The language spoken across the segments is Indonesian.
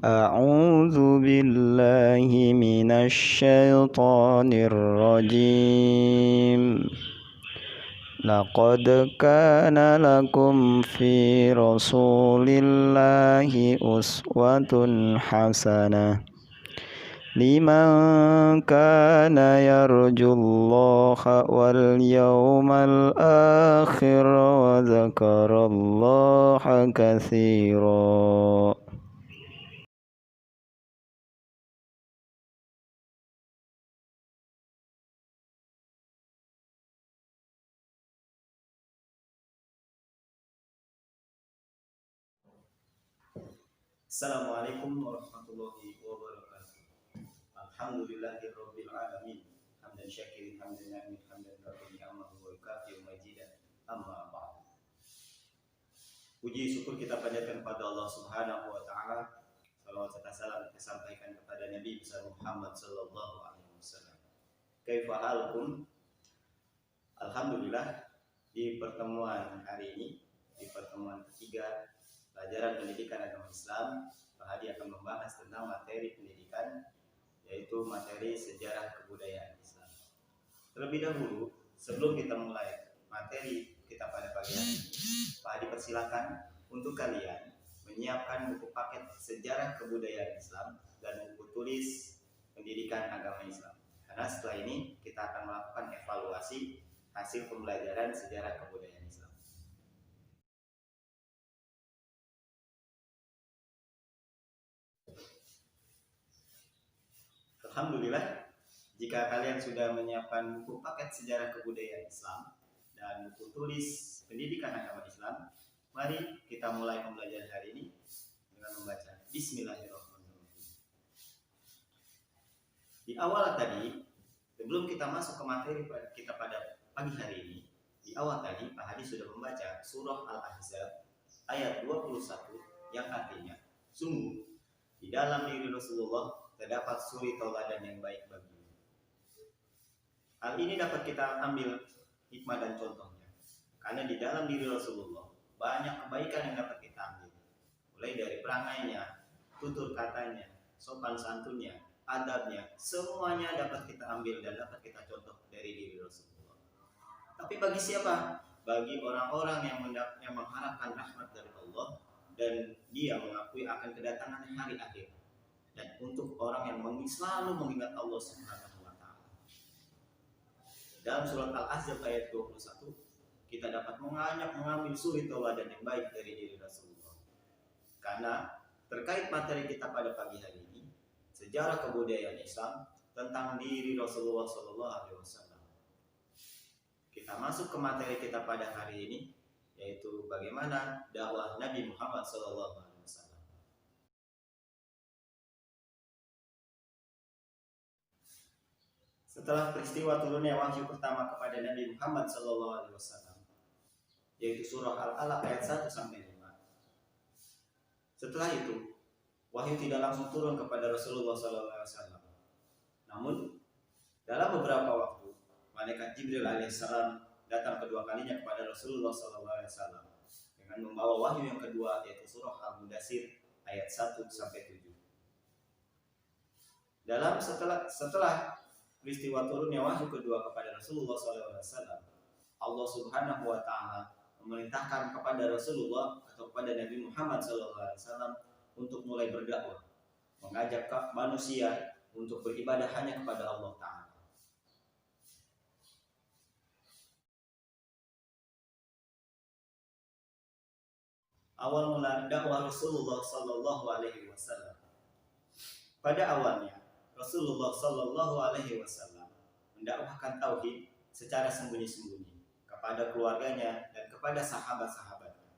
أعوذ بالله من الشيطان الرجيم. لقد كان لكم في رسول الله أسوة حسنة لمن كان يرجو الله واليوم الآخر وذكر الله كثيرا. Assalamualaikum warahmatullahi wabarakatuh. Alhamdulillahirabbil alamin. Hamdan syakirin hamdan na'imin hamdan rabbani amahu wa yukafi majidan. Amma ba'd. Puji syukur kita panjatkan kepada Allah Subhanahu wa taala. Salawat serta salam kita sampaikan kepada Nabi besar Muhammad sallallahu alaihi wasallam. Kaifa halukum? Alhamdulillah, di pertemuan hari ini, di pertemuan ketiga pelajaran pendidikan agama Islam, Pak Hadi akan membahas tentang materi pendidikan, yaitu materi sejarah kebudayaan Islam. Terlebih dahulu, sebelum kita mulai materi kita pada pagi hari ini, Pak Hadi persilakan untuk kalian menyiapkan buku paket sejarah kebudayaan Islam dan buku tulis pendidikan agama Islam. Karena setelah ini kita akan melakukan evaluasi hasil pembelajaran sejarah kebudayaan Islam. Alhamdulillah, jika kalian sudah menyiapkan buku paket sejarah kebudayaan Islam dan buku tulis pendidikan agama Islam, mari kita mulai pembelajaran hari ini dengan membaca Bismillahirrahmanirrahim. Di awal tadi, sebelum kita masuk ke materi kita pada pagi hari ini, di awal tadi Pak Hadi sudah membaca surah Al-Ahzab ayat 21 yang artinya, sungguh di dalam diri Rasulullah terdapat suri tauladan yang baik bagimu. Hal ini dapat kita ambil hikmah dan contohnya, karena di dalam diri Rasulullah banyak kebaikan yang dapat kita ambil, mulai dari perangainya, tutur katanya, sopan santunnya, adabnya, semuanya dapat kita ambil dan dapat kita contoh dari diri Rasulullah. Tapi bagi siapa? Bagi orang-orang yang mengharapkan rahmat dari Allah dan dia mengakui akan kedatangan hari akhir. Dan untuk orang yang selalu mengingat Allah Subhanahu wa taala. Dalam surat Al-Ahzab ayat 21, kita dapat mengambil suri tauladan yang baik dari diri Rasulullah. Karena terkait materi kita pada pagi hari ini, sejarah kebudayaan Islam tentang diri Rasulullah sallallahu alaihi wasallam. Kita masuk ke materi kita pada hari ini, yaitu bagaimana dakwah Nabi Muhammad sallallahu alaihi wasallam. Setelah peristiwa turunnya wahyu pertama kepada Nabi Muhammad SAW, yaitu surah Al-Alaq ayat 1 sampai 5. Setelah itu, wahyu tidak langsung turun kepada Rasulullah SAW. Namun, dalam beberapa waktu, malaikat Jibril alaihissalam datang kedua kalinya kepada Rasulullah SAW dengan membawa wahyu yang kedua, yaitu surah Al-Mudaththir ayat 1 sampai 7. Setelah peristiwa turunnya wahyu kedua kepada Rasulullah SAW, Allah Subhanahu wa taala memerintahkan kepada Rasulullah atau kepada Nabi Muhammad SAW untuk mulai berdakwah, mengajak manusia untuk beribadah hanya kepada Allah Ta'ala. Awal mula dakwah Rasulullah SAW. Pada awalnya Rasulullah Sallallahu Alaihi Wasallam mendakwahkan tauhid secara sembunyi-sembunyi kepada keluarganya dan kepada sahabat-sahabatnya.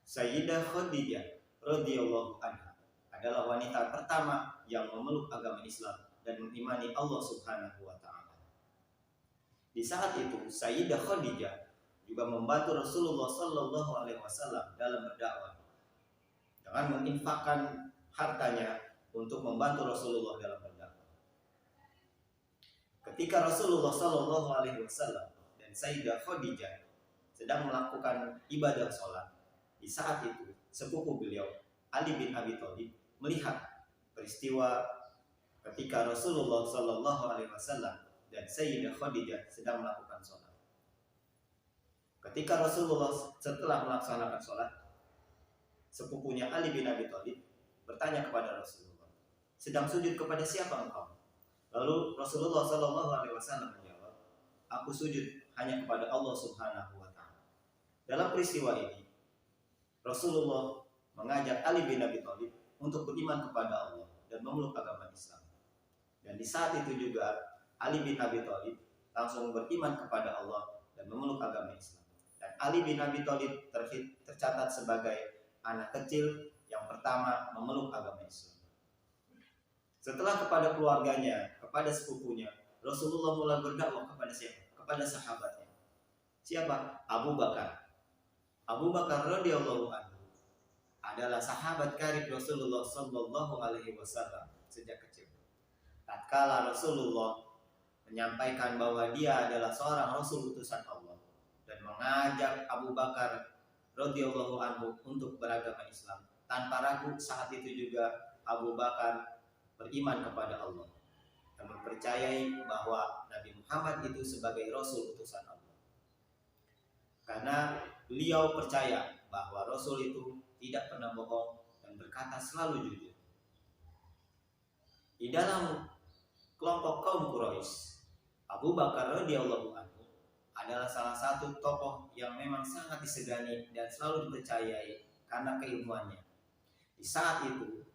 Sayyidah Khadijah radhiyallahu anha adalah wanita pertama yang memeluk agama Islam dan mengimani Allah Subhanahu wa taala. Di saat itu Sayyidah Khadijah juga membantu Rasulullah Sallallahu Alaihi Wasallam dalam berdakwah dengan menginfakkan hartanya untuk membantu Rasulullah dalam berdakwah. Ketika Rasulullah Sallallahu Alaihi Wasallam dan Sayyidah Khadijah sedang melakukan ibadah sholat, di saat itu sepupu beliau Ali bin Abi Thalib melihat peristiwa ketika Rasulullah Shallallahu Alaihi Wasallam dan Sayyidah Khadijah sedang melakukan sholat. Ketika Rasulullah setelah melaksanakan sholat, sepupunya Ali bin Abi Thalib bertanya kepada Rasulullah, sedang sujud kepada siapa engkau? Lalu Rasulullah Shallallahu Alaihi Wasallam menjawab, aku sujud hanya kepada Allah Subhanahu Wa Taala. Dalam peristiwa ini, Rasulullah mengajak Ali bin Abi Thalib untuk beriman kepada Allah dan memeluk agama Islam. Dan di saat itu juga Ali bin Abi Thalib langsung beriman kepada Allah dan memeluk agama Islam. Dan Ali bin Abi Thalib tercatat sebagai anak kecil yang pertama memeluk agama Islam. Setelah kepada keluarganya, kepada sepupunya, Rasulullah mulai berdakwah kepada siapa? Kepada sahabatnya. Siapa? Abu Bakar. Abu Bakar radhiyallahu anhu adalah sahabat karib Rasulullah sallallahu alaihi wasallam sejak kecil. Tatkala Rasulullah menyampaikan bahwa dia adalah seorang rasul utusan Allah dan mengajak Abu Bakar radhiyallahu anhu untuk beragama Islam, tanpa ragu saat itu juga Abu Bakar beriman kepada Allah dan mempercayai bahwa Nabi Muhammad itu sebagai rasul utusan Allah. Karena beliau percaya bahwa rasul itu tidak pernah bohong dan berkata selalu jujur. Di dalam kelompok kaum Quraisy, Abu Bakar radhiyallahu anhu adalah salah satu tokoh yang memang sangat disegani dan selalu dipercayai karena keilmuannya. Di saat itu,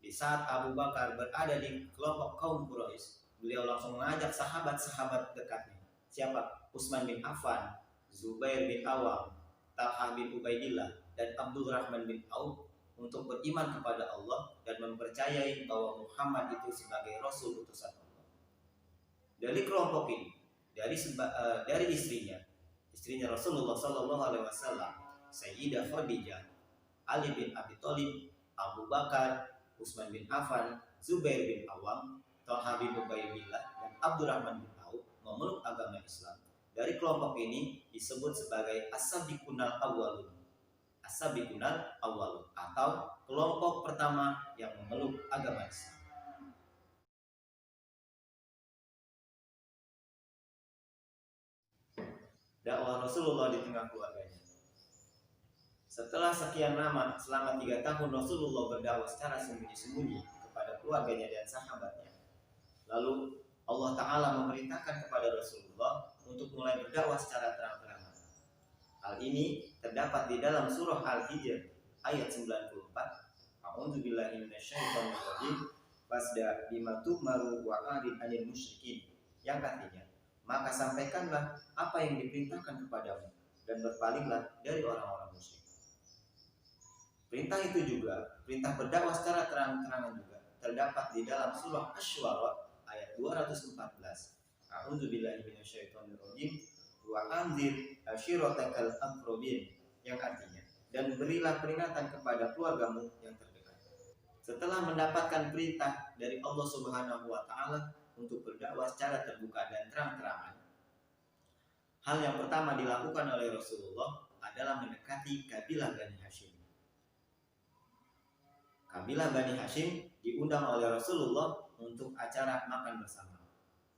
di saat Abu Bakar berada di kelompok kaum Quraisy, beliau langsung mengajak sahabat-sahabat dekatnya. Siapa? Utsman bin Affan, Zubair bin Awam, Talha bin Ubaidillah, dan Abdurrahman bin Auf untuk beriman kepada Allah dan mempercayai bahwa Muhammad itu sebagai Rasul utusan Allah. Dari kelompok ini, dari istrinya Rasulullah Sallallahu Alaihi Wasallam, Sayyidah Khadijah, Ali bin Abi Thalib, Abu Bakar, Utsman bin Affan, Zubair bin Awam, Talha bin Ubaidillah, dan Abdurrahman bin Auf memeluk agama Islam. Dari kelompok ini disebut sebagai as-sabiqunal awwalun. As-sabiqunal awwalun atau kelompok pertama yang memeluk agama Islam. Dakwah Rasulullah di tengah keluarganya. Setelah sekian lama, selama 3 tahun Rasulullah berdakwah secara sembunyi-sembunyi kepada keluarganya dan sahabatnya. Lalu Allah Ta'ala memerintahkan kepada Rasulullah untuk mulai berdakwah secara terang-terangan. Hal ini terdapat di dalam surah Al-Hijr ayat 94. A'udzubillahi minasyaitonirrajim. Fasda bima tu'maru wa a'rid 'anil musyrikin. Yang artinya, maka sampaikanlah apa yang diperintahkan kepadamu dan berpalinglah dari orang-orang musyrik. Perintah itu juga, perintah berdakwah secara terang-terangan juga terdapat di dalam surah Asy-Syu'ara ayat 214. A'udzubillahi minasyaitonirrajim wa anzir ashiratakal aqrabin, yang artinya, dan berilah peringatan kepada keluargamu yang terdekat. Setelah mendapatkan perintah dari Allah Subhanahu wa taala untuk berdakwah secara terbuka dan terang-terangan, hal yang pertama dilakukan oleh Rasulullah adalah mendekati kabilah Bani Hashim. Kabilah Bani Hashim diundang oleh Rasulullah untuk acara makan bersama.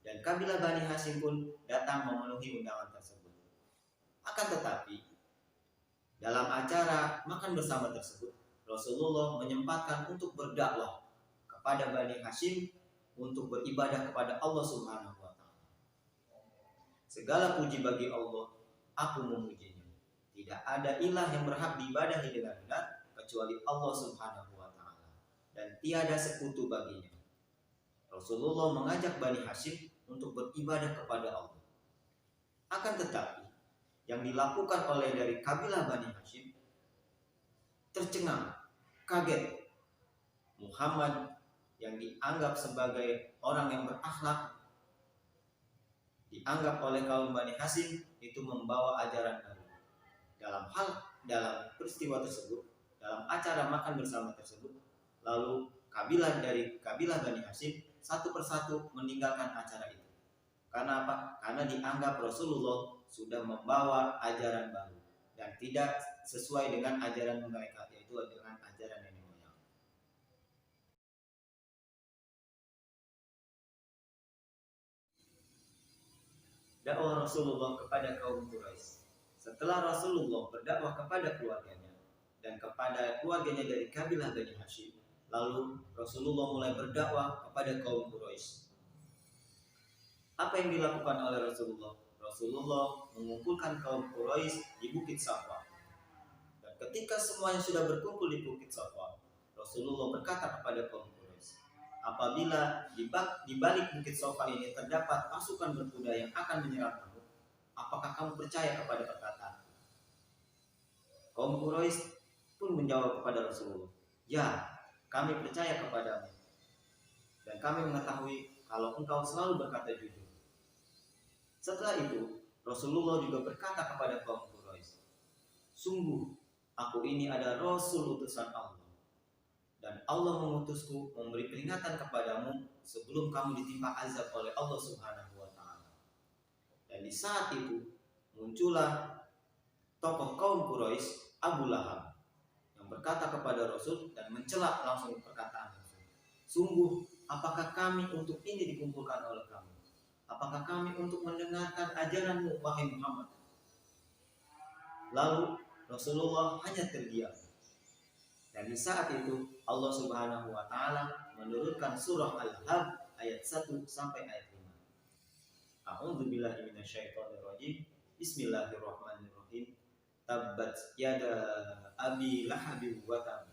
Dan kabilah Bani Hashim pun datang memenuhi undangan tersebut. Akan tetapi, dalam acara makan bersama tersebut, Rasulullah menyempatkan untuk berdakwah kepada Bani Hashim untuk beribadah kepada Allah Subhanahu wa taala. Segala puji bagi Allah, aku memujinya. Tidak ada ilah yang berhak diibadahi dengan benar kecuali Allah Subhanahu wa taala, dan tiada sekutu baginya. Rasulullah mengajak Bani Hashim untuk beribadah kepada Allah. Akan tetapi, yang dilakukan oleh dari kabilah Bani Hashim tercengang, kaget. Muhammad yang dianggap sebagai orang yang berakhlak, dianggap oleh kaum Bani Hashim itu membawa ajaran baru. Dalam peristiwa tersebut, dalam acara makan bersama tersebut, lalu dari kabilah Bani Hashim satu persatu meninggalkan acara itu. Karena apa? Karena dianggap Rasulullah sudah membawa ajaran baru dan tidak sesuai dengan ajaran mereka, yaitu dengan ajaran nenek moyang. dakwah Rasulullah kepada kaum Quraisy. Setelah Rasulullah berdakwah kepada keluarganya dan kepada keluarganya dari kabilah Bani Hashim, lalu Rasulullah mulai berdakwah kepada kaum Quraisy. Apa yang dilakukan oleh Rasulullah? Rasulullah mengumpulkan kaum Quraisy di Bukit Safa. Dan ketika semuanya sudah berkumpul di Bukit Safa, Rasulullah berkata kepada kaum Quraisy, apabila di balik Bukit Safa ini terdapat pasukan berkuda yang akan menyerang kamu, apakah kamu percaya kepada perkataan? Kaum Quraisy pun menjawab kepada Rasulullah, ya, kami percaya kepadamu. Dan kami mengetahui kalau engkau selalu berkata jujur. Setelah itu, Rasulullah juga berkata kepada kaum Quraisy, sungguh, aku ini adalah Rasul utusan Allah. Dan Allah mengutusku memberi peringatan kepadamu sebelum kamu ditimpa azab oleh Allah Subhanahu wa Ta'ala. Dan di saat itu muncullah tokoh kaum Quraisy, Abu Lahab, yang berkata kepada Rasul dan mencela langsung perkataan Rasul. Sungguh, apakah kami untuk ini dikumpulkan oleh kamu? Apakah kami untuk mendengarkan ajaranmu, wahai Muhammad? Lalu Rasulullah hanya terdiam. Dan di saat itu Allah Subhanahu wa Ta'ala menurunkan surah Al-Ahzab ayat 1 sampai ayat 5. A'udzubillahi minasyaitonirrajim. Bismillahirrahmanirrahim. Tabbat yada abi lahabin wa tab.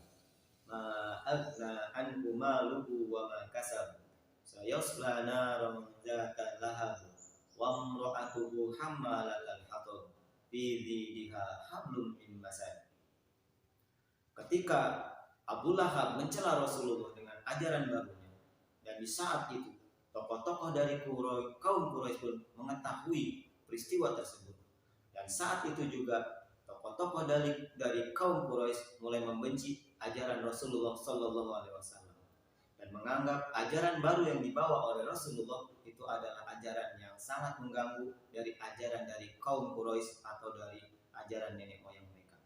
Ma aghna anhu maluhu wa ma kasab. Sayasla naran dzata lahab wa imra'atuhu hammalatal hatab fi dhidha hablum min masad. Ketika Abu Lahab mencela Rasulullah dengan ajaran barunya, dan di saat itu tokoh-tokoh dari kaum Quraisy pun mengetahui peristiwa tersebut, dan saat itu juga tokoh-tokoh dari kaum Quraisy mulai membenci ajaran Rasulullah Sallallahu Alaihi Wasallam dan menganggap ajaran baru yang dibawa oleh Rasulullah itu adalah ajaran yang sangat mengganggu dari ajaran dari kaum Quraisy atau dari ajaran nenek moyang mereka.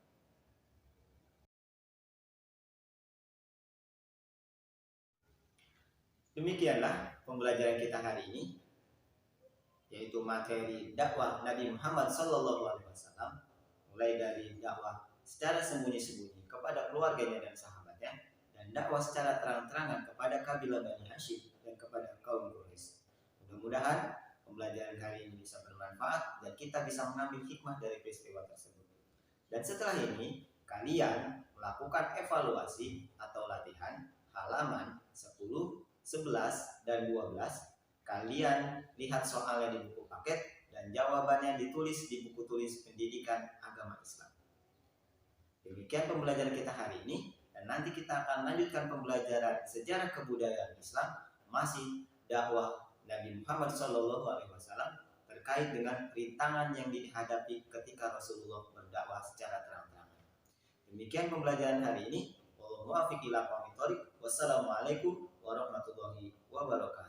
Demikianlah pembelajaran kita hari ini, yaitu materi dakwah Nabi Muhammad Sallallahu Alaihi Wasallam, mulai dari dakwah secara sembunyi-sembunyi kepada keluarganya dan sahabatnya, dan dakwah secara terang-terangan kepada kabilah Bani Hashim dan kepada kaum Quraisy. Mudah-mudahan pembelajaran kali ini bisa bermanfaat dan kita bisa mengambil hikmah dari peristiwa tersebut. Dan setelah ini kalian melakukan evaluasi atau latihan halaman 10, 11, dan 12. Kalian lihat soalnya di buku paket dan jawabannya ditulis di buku tulis pendidikan agama Islam. Demikian pembelajaran kita hari ini, dan nanti kita akan lanjutkan pembelajaran sejarah kebudayaan Islam, masih dakwah Nabi Muhammad SAW terkait dengan rintangan yang dihadapi ketika Rasulullah berdakwah secara terang-terangan. Demikian pembelajaran hari ini. Wassalamualaikum warahmatullahi wabarakatuh.